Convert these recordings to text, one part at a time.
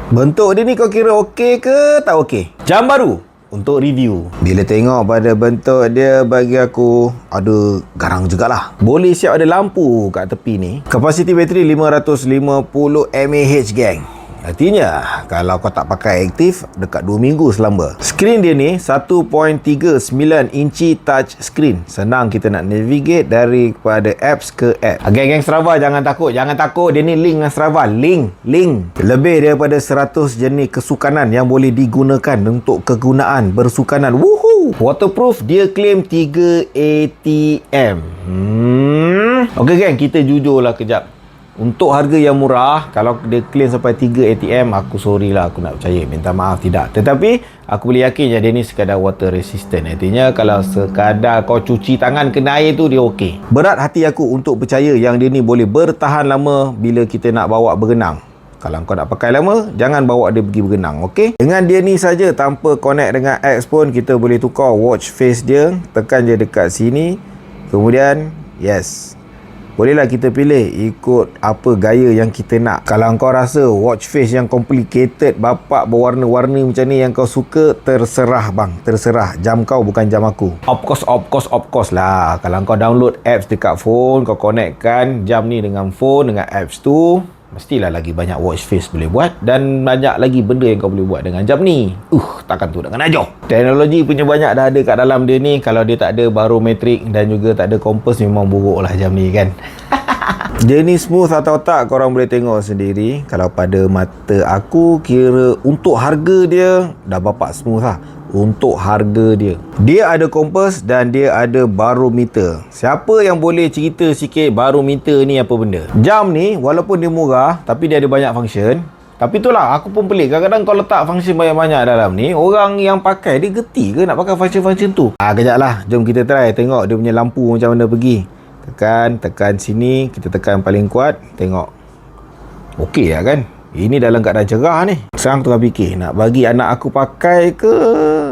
Bentuk dia ni kau kira okey ke tak okey? Jam baru untuk review. Bila tengok pada bentuk dia, bagi aku ada garang jugalah. Boleh siap ada lampu kat tepi ni. Kapasiti bateri 550 mAh geng. Artinya kalau kau tak pakai aktif, dekat 2 minggu selamba. Skrin dia ni 1.39 inci touch screen. Senang kita nak navigate daripada apps ke app. Geng-geng Strava jangan takut. Dia ni link dengan Strava. Link. Lebih daripada 100 jenis kesukanan yang boleh digunakan untuk kegunaan bersukanan. Woohoo! Waterproof, dia claim 3 ATM. Okey geng, kita jujurlah kejap. Untuk harga yang murah, kalau dia claim sampai 3 ATM, aku sorry lah, aku nak percaya. Minta maaf tidak. Tetapi aku boleh yakin je dia ni sekadar water resistant. Artinya kalau sekadar kau cuci tangan kena air tu, dia okey. Berat hati aku untuk percaya yang dia ni boleh bertahan lama bila kita nak bawa berenang. Kalau kau nak pakai lama, jangan bawa dia pergi berenang, okey? Dengan dia ni saja, tanpa connect dengan apps pun, kita boleh tukar watch face dia. Tekan je dekat sini. Kemudian, yes, bolehlah kita pilih ikut apa gaya yang kita nak. Kalau kau rasa watch face yang complicated, bapak berwarna-warni macam ni yang kau suka, terserah bang, terserah. Jam kau bukan jam aku. Of course lah. Kalau kau download apps dekat phone, kau connectkan jam ni dengan phone, dengan apps tu, mestilah lagi banyak watch face boleh buat. Dan banyak lagi benda yang kau boleh buat dengan jam ni. Takkan tu dengan aja. Teknologi punya banyak dah ada kat dalam dia ni. Kalau dia tak ada barometrik dan juga tak ada kompas, memang buruk lah jam ni kan. Dia ni smooth atau tak, korang boleh tengok sendiri. Kalau pada mata aku, kira untuk harga dia dah bapak smooth lah. Untuk harga dia, dia ada kompas dan dia ada barometer. Siapa yang boleh cerita sikit barometer ni apa benda? Jam ni walaupun dia murah, tapi dia ada banyak function. Tapi itulah, aku pun pelik. Kadang-kadang kau letak function banyak-banyak dalam ni, orang yang pakai dia geti ke nak pakai function-function tu? Kejap lah, jom kita try. Tengok dia punya lampu macam mana pergi. Tekan sini, kita tekan paling kuat. Tengok, okey lah kan? Ini dalam keadaan cerah ni. Sekarang tengah fikir, nak bagi anak aku pakai ke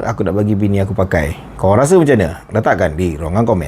aku nak bagi bini aku pakai? Kau rasa macam mana? Letakkan di ruangan komen.